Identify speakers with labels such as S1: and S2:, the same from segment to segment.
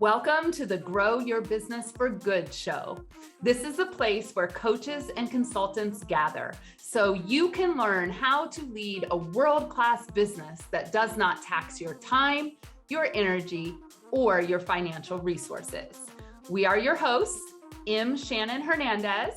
S1: Welcome to the Grow Your Business for Good show. This is a place where coaches and consultants gather so you can learn how to lead a world-class business that does not tax your time, your energy, or your financial resources. We are your hosts, Shannon Hernandez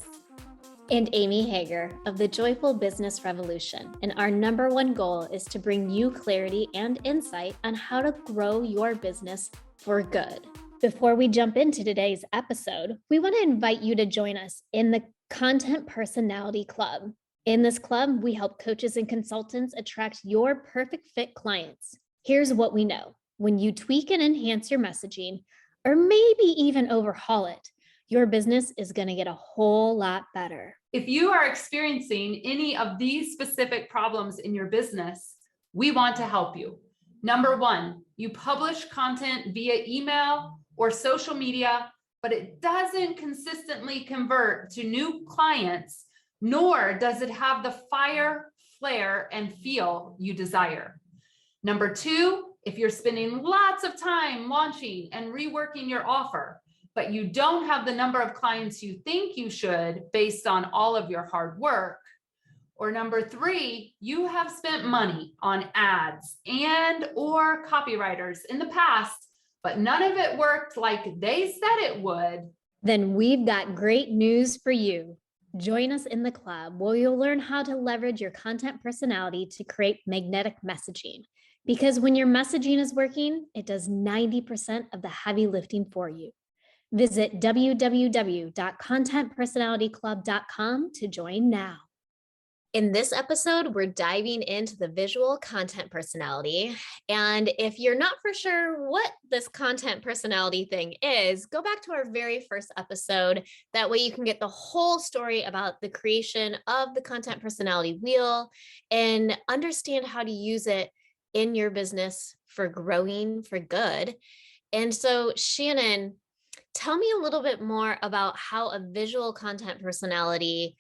S2: and Amy Hager of the Joyful Business Revolution. And our number one goal is to bring you clarity and insight on how to grow your business for good. Before we jump into today's episode, we want to invite you to join us in the Content Personality Club. In this club, we help coaches and consultants attract your perfect fit clients. Here's what we know. When you tweak and enhance your messaging, or maybe even overhaul it, your business is going to get a whole lot better.
S1: If you are experiencing any of these specific problems in your business, we want to help you. Number one, you publish content via email or social media, but it doesn't consistently convert to new clients, nor does it have the fire, flair, and feel you desire. Number two, if you're spending lots of time launching and reworking your offer, but you don't have the number of clients you think you should based on all of your hard work. Or number three, you have spent money on ads and or copywriters in the past, but none of it worked like they said it would.
S2: Then we've got great news for you. Join us in the club where you'll learn how to leverage your content personality to create magnetic messaging. Because when your messaging is working, it does 90% of the heavy lifting for you. Visit www.contentpersonalityclub.com to join now. In this episode, we're diving into the visual content personality. And if you're not for sure what this content personality thing is, go back to our very first episode. That way you can get the whole story about the creation of the content personality wheel and understand how to use it in your business for growing for good. And so, Shannon, tell me a little bit more about how a visual content personality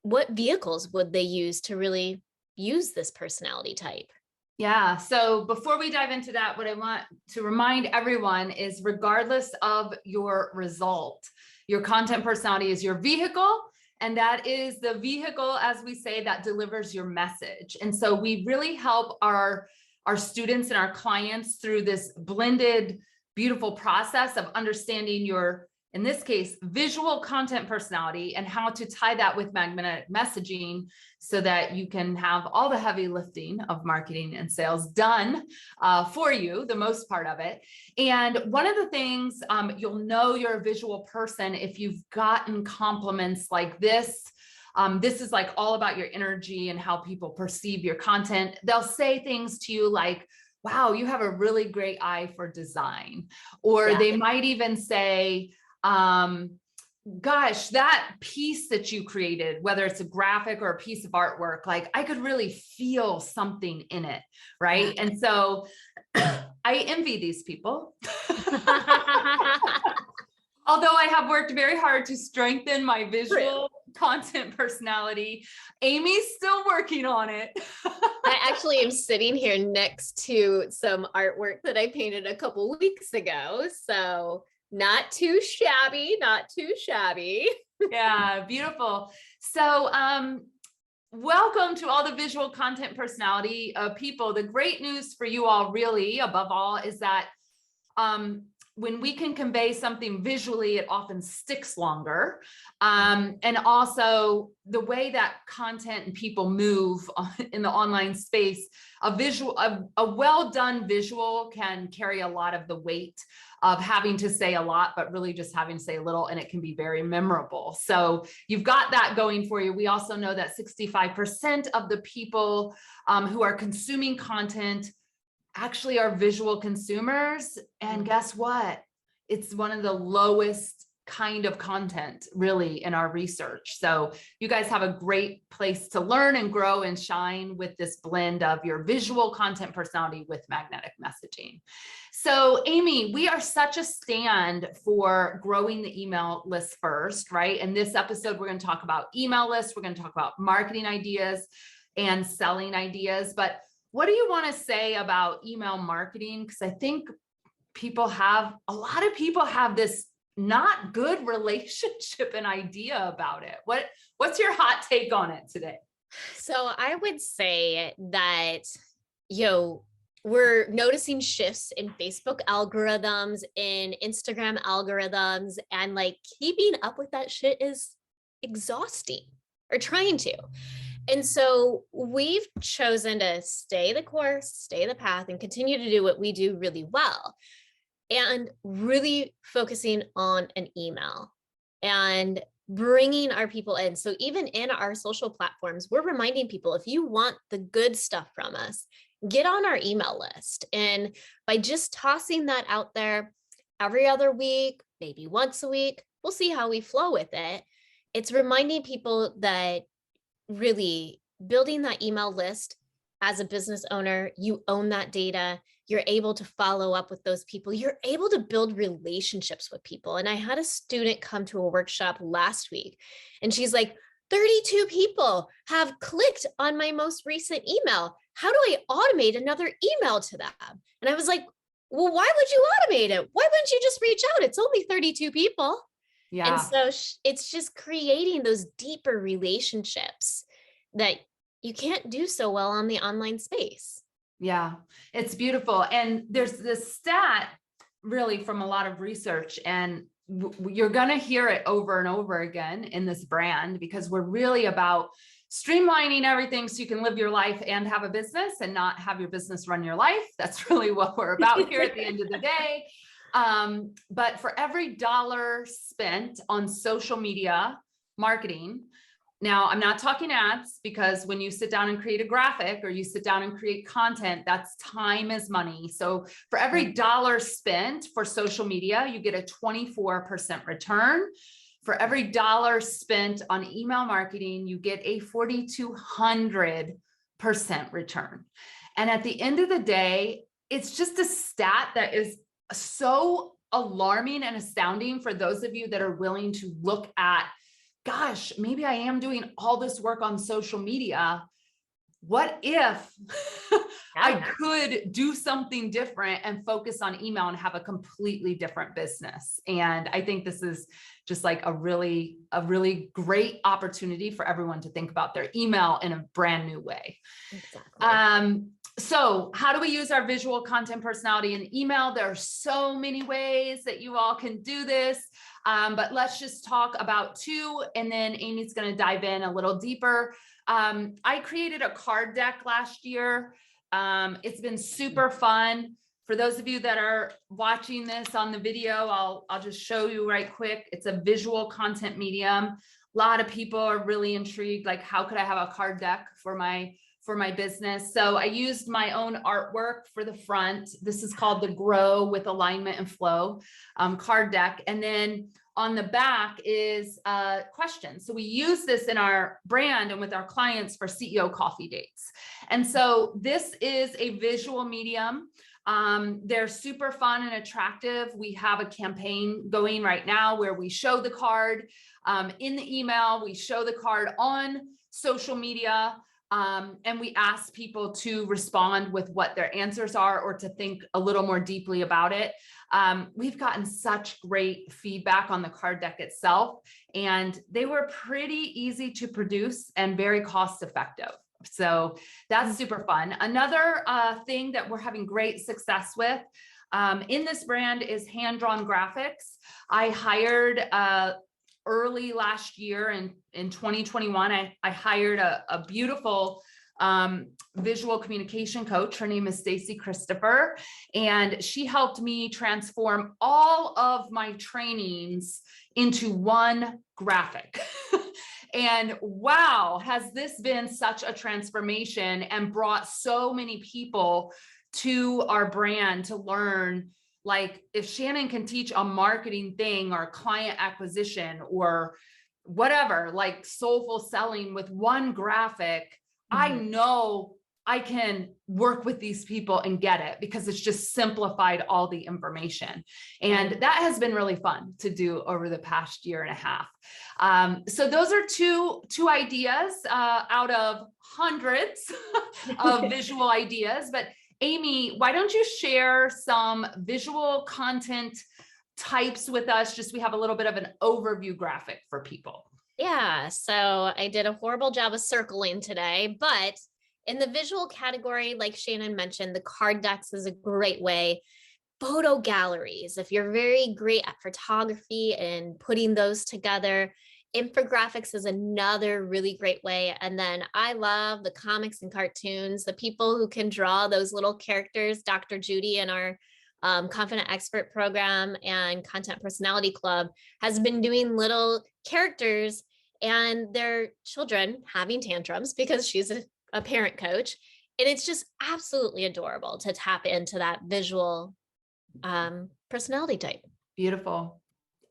S2: what vehicles would they use to really use this personality type?
S1: Yeah, so before we dive into that, what I want to remind everyone is regardless of your result, your content personality is your vehicle, and that is the vehicle, as we say, that delivers your message. And so we really help our students and our clients through this blended beautiful process of understanding your, in this case, visual content personality and how to tie that with magnetic messaging so that you can have all the heavy lifting of marketing and sales done for you, the most part of it. And one of the things you'll know you're a visual person if you've gotten compliments like this. This is like all about your energy and how people perceive your content. They'll say things to you like, wow, you have a really great eye for design. Or they might even say, gosh, that piece that you created, whether it's a graphic or a piece of artwork, like I could really feel something in it, right? And so I envy these people. Although I have worked very hard to strengthen my visual content personality, Amy's still working on it.
S2: I actually am sitting here next to some artwork that I painted a couple weeks ago. So not too shabby, not too shabby.
S1: Yeah, beautiful. So welcome to all the visual content personality people. The great news for you all, really, above all, is that when we can convey something visually, it often sticks longer. And also the way that content and people move in the online space, a well done visual can carry a lot of the weight of having to say a lot, but really just having to say a little, and it can be very memorable. So you've got that going for you. We also know that 65% of the people who are consuming content actually are visual consumers. And guess what? It's one of the lowest kind of content really in our research. So you guys have a great place to learn and grow and shine with this blend of your visual content personality with magnetic messaging. So Amy, we are such a stand for growing the email list first, right? In this episode, we're going to talk about email lists. We're going to talk about marketing ideas and selling ideas. But what do you want to say about email marketing? Because I think a lot of people have this not good relationship and idea about it. What's your hot take on it today?
S2: So I would say that, we're noticing shifts in Facebook algorithms, in Instagram algorithms, and like keeping up with that shit is exhausting, or trying to. And so we've chosen to stay the course, stay the path, and continue to do what we do really well. And really focusing on an email and bringing our people in. So even in our social platforms, we're reminding people, if you want the good stuff from us, get on our email list. And by just tossing that out there every other week, maybe once a week, we'll see how we flow with it. It's reminding people that really building that email list as a business owner, you own that data. You're able to follow up with those people. You're able to build relationships with people. And I had a student come to a workshop last week, and she's like, 32 people have clicked on my most recent email. How do I automate another email to them? And I was like, well, why would you automate it? Why wouldn't you just reach out? It's only 32 people.
S1: Yeah.
S2: And so it's just creating those deeper relationships that you can't do so well on the online space.
S1: Yeah, it's beautiful. And there's this stat really from a lot of research, and you're going to hear it over and over again in this brand, because we're really about streamlining everything so you can live your life and have a business and not have your business run your life. That's really what we're about here at the end of the day. But for every dollar spent on social media marketing, now I'm not talking ads, because when you sit down and create a graphic or you sit down and create content, that's time is money. So for every dollar spent for social media, you get a 24% return. For every dollar spent on email marketing, you get a 4,200% return. And at the end of the day, it's just a stat that is so alarming and astounding for those of you that are willing to look at, gosh, maybe I am doing all this work on social media. What if I could do something different and focus on email and have a completely different business? And I think this is just like a really great opportunity for everyone to think about their email in a brand new way.
S2: Exactly.
S1: So how do we use our visual content personality in email? There are so many ways that you all can do this, but let's just talk about two, and then Amy's going to dive in a little deeper. I created a card deck last year. It's been super fun. For those of you that are watching this on the video, I'll just show you right quick. It's a visual content medium. A lot of people are really intrigued, like, how could I have a card deck for my business? So I used my own artwork for the front. This is called the Grow with Alignment and Flow card deck. And then on the back is questions. So we use this in our brand and with our clients for CEO coffee dates. And so this is a visual medium. They're super fun and attractive. We have a campaign going right now where we show the card in the email, we show the card on social media. And we ask people to respond with what their answers are, or to think a little more deeply about it. We've gotten such great feedback on the card deck itself, and they were pretty easy to produce and very cost effective. So that's super fun. Another thing that we're having great success with in this brand is hand-drawn graphics. I hired early last year in 2021, I hired a beautiful visual communication coach. Her name is Stacy Christopher, and she helped me transform all of my trainings into one graphic. And wow, has this been such a transformation and brought so many people to our brand to learn. Like, if Shannon can teach a marketing thing or client acquisition or whatever, like soulful selling with one graphic, I know I can work with these people and get it, because it's just simplified all the information. And that has been really fun to do over the past year and a half. So those are two ideas out of hundreds of visual ideas. But Amy, why don't you share some visual content types with us? Just we have a little bit of an overview graphic for people.
S2: Yeah, so I did a horrible job of circling today, but in the visual category, like Shannon mentioned, the card decks is a great way. Photo galleries, if you're very great at photography and putting those together, infographics is another really great way. And then I love the comics and cartoons, the people who can draw those little characters. Dr. Judy in our Confident Expert program and Content Personality Club has been doing little characters and their children having tantrums because she's a parent coach. And it's just absolutely adorable to tap into that visual personality type.
S1: Beautiful.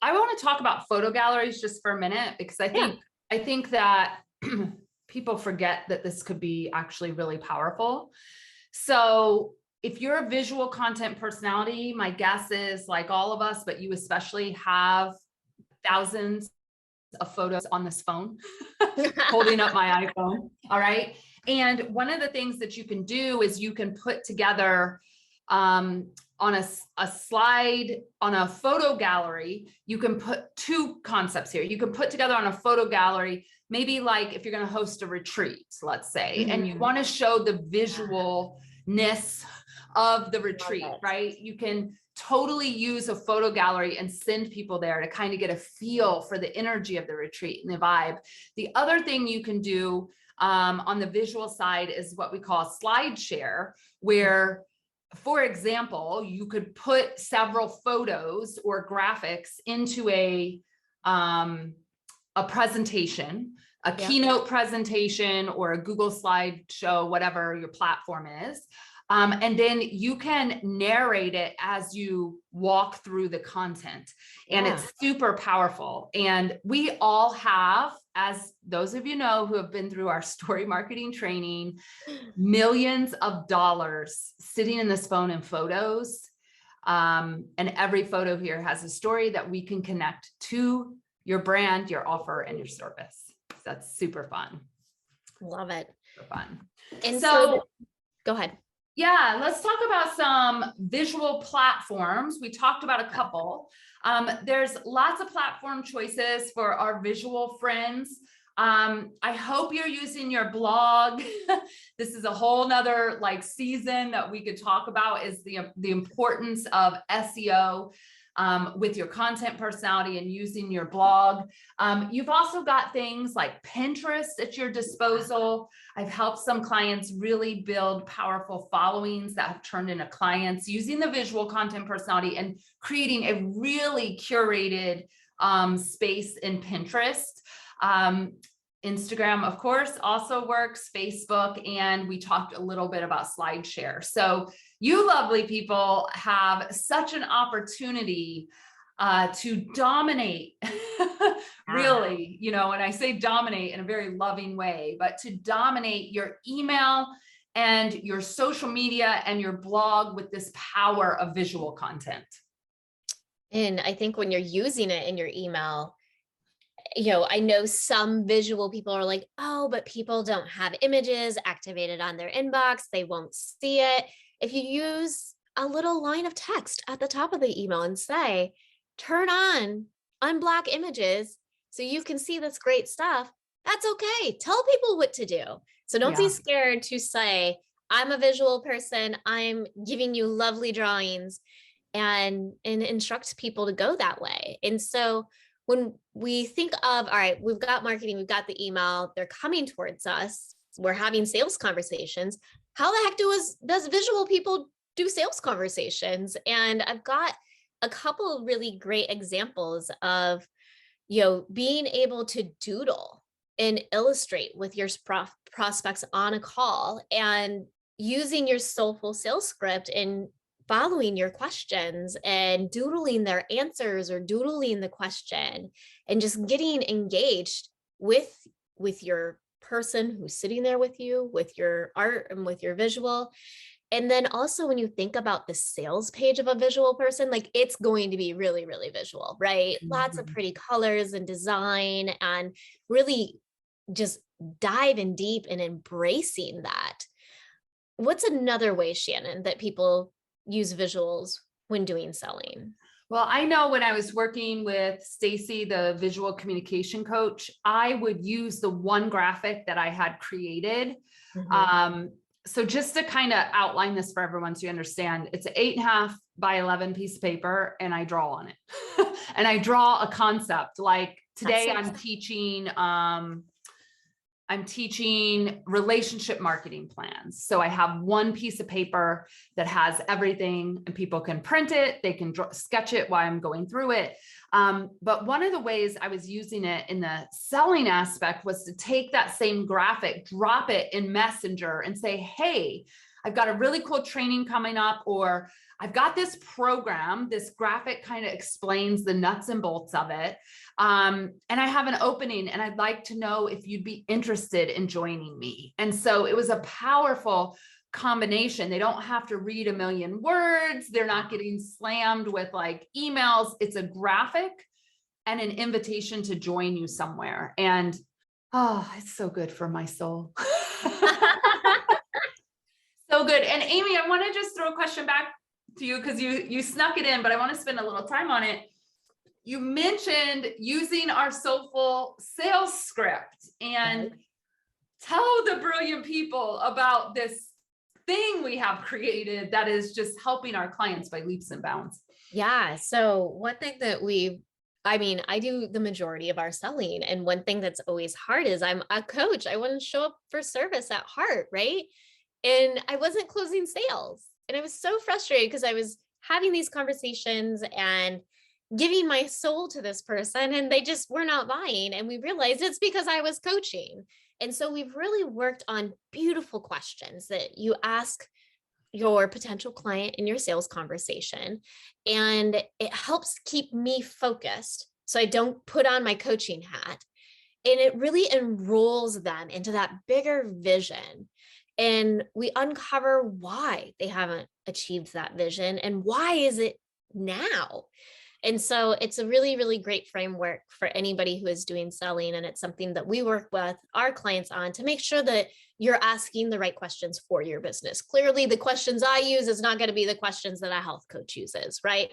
S1: I want to talk about photo galleries just for a minute, because I think that people forget that this could be actually really powerful. So if you're a visual content personality, my guess is, like all of us, but you especially, have thousands of photos on this phone, holding up my iPhone. All right. And one of the things that you can do is you can put together on a slide, on a photo gallery, you can put two concepts here. You can put together on a photo gallery, maybe like if you're going to host a retreat, let's say, and you want to show the visualness of the retreat, right? You can totally use a photo gallery and send people there to kind of get a feel for the energy of the retreat and the vibe. The other thing you can do on the visual side is what we call slide share, where, for example, you could put several photos or graphics into a presentation, a keynote presentation, or a Google slideshow, whatever your platform is. And then you can narrate it as you walk through the content, and it's super powerful. And we all have, as those of you know who have been through our story marketing training, millions of dollars sitting in this phone in photos. And every photo here has a story that we can connect to your brand, your offer, and your service. So that's super fun.
S2: Love it.
S1: Super fun.
S2: And so go ahead.
S1: Yeah, let's talk about some visual platforms. We talked about a couple. There's lots of platform choices for our visual friends. I hope you're using your blog. This is a whole nother season that we could talk about, is the importance of SEO with your content personality and using your blog. You've also got things like Pinterest at your disposal. I've helped some clients really build powerful followings that have turned into clients using the visual content personality and creating a really curated space in Pinterest. Instagram, of course, also works, Facebook, and we talked a little bit about SlideShare. So you lovely people have such an opportunity to dominate, really, and I say dominate in a very loving way, but to dominate your email and your social media and your blog with this power of visual content.
S2: And I think when you're using it in your email, I know some visual people are like, oh, but people don't have images activated on their inbox. They won't see it. If you use a little line of text at the top of the email and say, turn on unblock images so you can see this great stuff, that's okay. Tell people what to do. So don't be scared to say, I'm a visual person. I'm giving you lovely drawings, and instruct people to go that way. And so when we think of, all right, we've got marketing, we've got the email, they're coming towards us, we're having sales conversations. How the heck does visual people do sales conversations? And I've got a couple of really great examples of, being able to doodle and illustrate with your prospects on a call, and using your soulful sales script and following your questions and doodling their answers or doodling the question, and just getting engaged with your person who's sitting there with you, with your art and with your visual. And then also, when you think about the sales page of a visual person, it's going to be really, really visual, right? Lots of pretty colors and design, and really just dive in deep and embracing that. what's another way, Shannon, that people use visuals when doing selling?
S1: Well, I know when I was working with Stacy, the visual communication coach, I would use the one graphic that I had created.
S2: Mhm.
S1: Um, so just to kind of outline this for everyone so you understand, it's an 8.5 by 11 piece of paper and I draw on it. And I draw a concept. Like
S2: That's
S1: today
S2: so
S1: I'm teaching relationship marketing plans. So I have one piece of paper that has everything and people can print it. They can sketch it while I'm going through it. But one of the ways I was using it in the selling aspect was to take that same graphic, drop it in Messenger and say, hey, I've got a really cool training coming up, or I've got this program. This graphic kind of explains the nuts and bolts of it. And I have an opening and I'd like to know if you'd be interested in joining me. And so it was a powerful combination. They don't have to read a million words. They're not getting slammed with like emails. It's a graphic and an invitation to join you somewhere. And oh, it's so good for my soul. So good. And Amy, I want to just throw a question back to you because you snuck it in, but I want to spend a little time on it. You mentioned using our Soulful sales script, and tell the brilliant people about this thing we have created that is just helping our clients by leaps and bounds.
S2: Yeah. So one thing that I do the majority of our selling. And one thing that's always hard is I'm a coach. I want to show up for service at heart, right? And I wasn't closing sales. And I was so frustrated because I was having these conversations and giving my soul to this person and they just were not buying. And we realized it's because I was coaching. And so we've really worked on beautiful questions that you ask your potential client in your sales conversation. And it helps keep me focused so I don't put on my coaching hat. And it really enrolls them into that bigger vision. And we uncover why they haven't achieved that vision and why is it now. And so it's a really, really great framework for anybody who is doing selling. And it's something that we work with our clients on to make sure that you're asking the right questions for your business. Clearly, the questions I use is not going to be the questions that a health coach uses, right?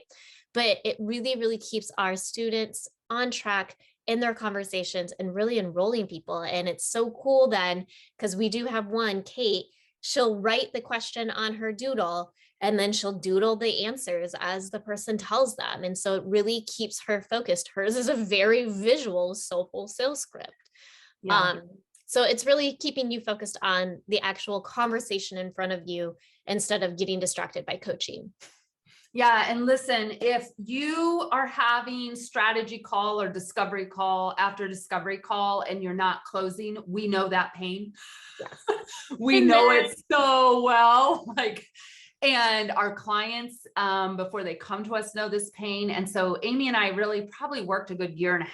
S2: But it really, really keeps our students on track in their conversations and really enrolling people. And it's so cool then, because we do have one, Kate, she'll write the question on her doodle and then she'll doodle the answers as the person tells them. And so it really keeps her focused. Hers is a very visual, soulful sales script.
S1: Yeah.
S2: So it's really keeping you focused on the actual conversation in front of you instead of getting distracted by coaching.
S1: Yeah. And listen, if you are having strategy call or discovery call after discovery call and you're not closing, we know that pain.
S2: Yes.
S1: We know it so well. And our clients, before they come to us, know this pain. And so Amy and I really probably worked a good 1.5 years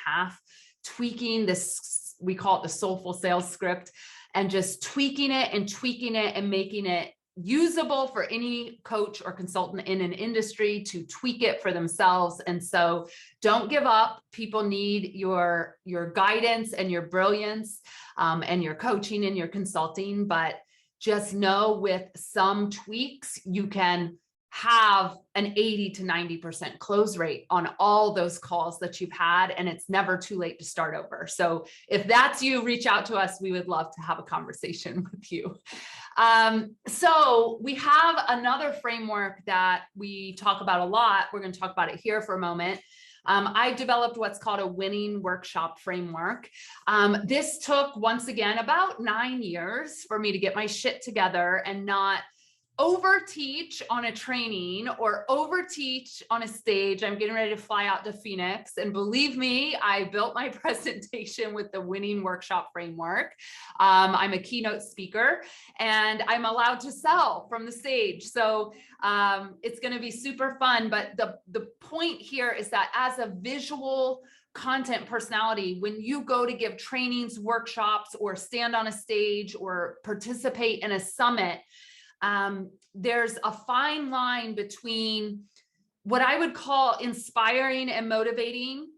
S1: tweaking this, we call it the Soulful sales script, and just tweaking it and making it usable for any coach or consultant in an industry to tweak it for themselves. And so don't give up. People need your guidance and your brilliance, and your coaching and your consulting, but just know with some tweaks, you can have an 80 to 90% close rate on all those calls that you've had, and it's never too late to start over. So if that's you, reach out to us. We would love to have a conversation with you. So we have another framework that we talk about a lot. We're going to talk about it here for a moment. I developed what's called a winning workshop framework. This took, once again, about 9 years for me to get my shit together and not overteach on a training or overteach on a stage. I'm getting ready to fly out to Phoenix. And believe me, I built my presentation with the winning workshop framework. I'm a keynote speaker and I'm allowed to sell from the stage. So it's going to be super fun. But the point here is that as a visual content personality, when you go to give trainings, workshops, or stand on a stage or participate in a summit, there's a fine line between what I would call inspiring and motivating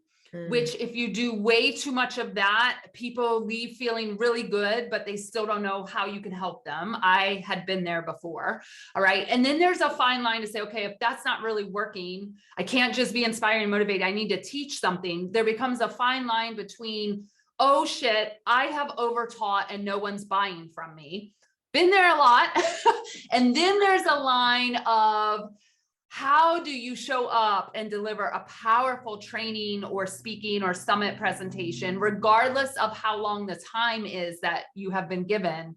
S1: which if you do way too much of that, people leave feeling really good, but they still don't know how you can help them. I had been there before. All right. And then there's a fine line to say, okay, if that's not really working, I can't just be inspiring and motivated. I need to teach something. There becomes a fine line between, oh shit, I have overtaught and no one's buying from me. Been there a lot. And then there's a line of, how do you show up and deliver a powerful training or speaking or summit presentation, regardless of how long the time is that you have been given,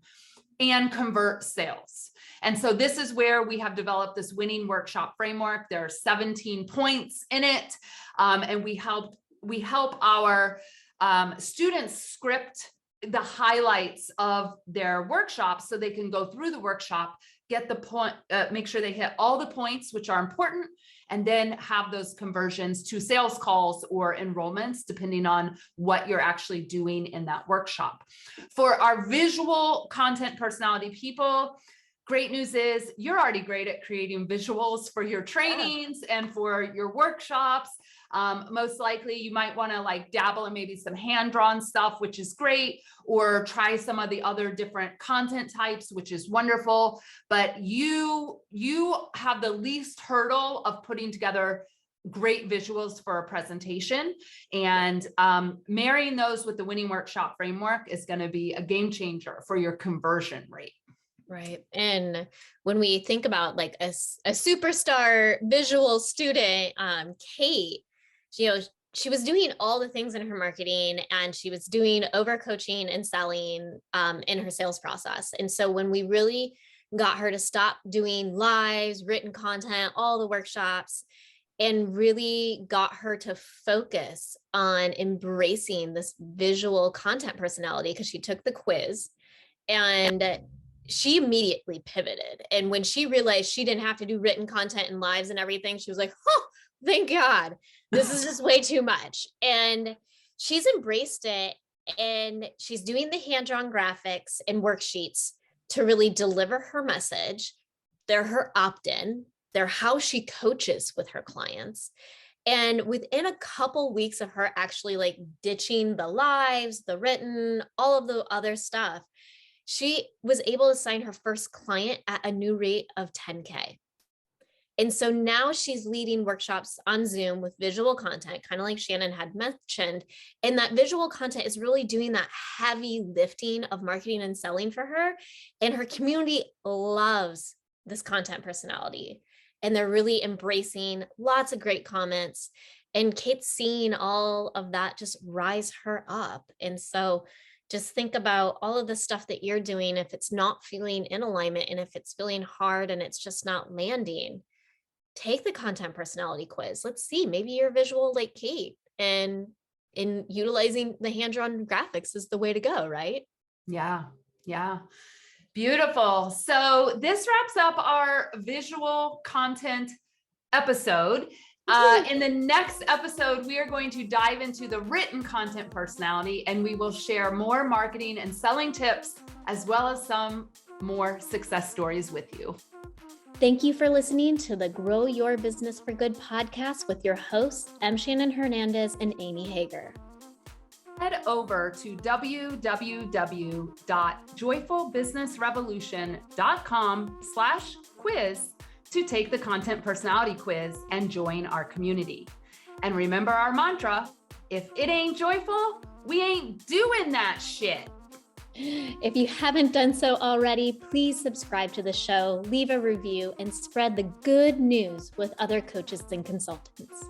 S1: and convert sales? And so this is where we have developed this winning workshop framework. There are 17 points in it. And we help our students script the highlights of their workshops so they can go through the workshop, get the point, make sure they hit all the points which are important, and then have those conversions to sales calls or enrollments, depending on what you're actually doing in that workshop. For our visual content personality people, great news is you're already great at creating visuals for your trainings and for your workshops. Most likely you might want to like dabble in maybe some hand-drawn stuff, which is great, or try some of the other different content types, which is wonderful. But you have the least hurdle of putting together great visuals for a presentation, and marrying those with the winning workshop framework is going to be a game changer for your conversion rate.
S2: Right. And when we think about like a superstar visual student, Kate, she was doing all the things in her marketing, and she was doing overcoaching and selling in her sales process. And so when we really got her to stop doing lives, written content, all the workshops, and really got her to focus on embracing this visual content personality, because she took the quiz and she immediately pivoted. And when she realized she didn't have to do written content and lives and everything, she was like, oh, thank God, this is just way too much. And she's embraced it. And she's doing the hand-drawn graphics and worksheets to really deliver her message. They're her opt-in. They're how she coaches with her clients. And within a couple weeks of her actually like ditching the lives, the written, all of the other stuff, she was able to sign her first client at a new rate of 10K. And so now she's leading workshops on Zoom with visual content, kind of like Shannon had mentioned. And that visual content is really doing that heavy lifting of marketing and selling for her. And her community loves this content personality. And they're really embracing lots of great comments. And Kate's seeing all of that just rise her up. And so just think about all of the stuff that you're doing. If it's not feeling in alignment, and if it's feeling hard and it's just not landing, take the content personality quiz. Let's see, maybe you're visual like Kate, and in utilizing the hand-drawn graphics is the way to go, right?
S1: Yeah. Beautiful. So this wraps up our visual content episode. In the next episode, we are going to dive into the written content personality, and we will share more marketing and selling tips, as well as some more success stories with you.
S2: Thank you for listening to the Grow Your Business for Good podcast with your hosts, M. Shannon Hernandez and Amy Hager.
S1: Head over to www.joyfulbusinessrevolution.com/quiz to take the content personality quiz and join our community. And remember our mantra, if it ain't joyful, we ain't doing that shit.
S2: If you haven't done so already, please subscribe to the show, leave a review, and spread the good news with other coaches and consultants.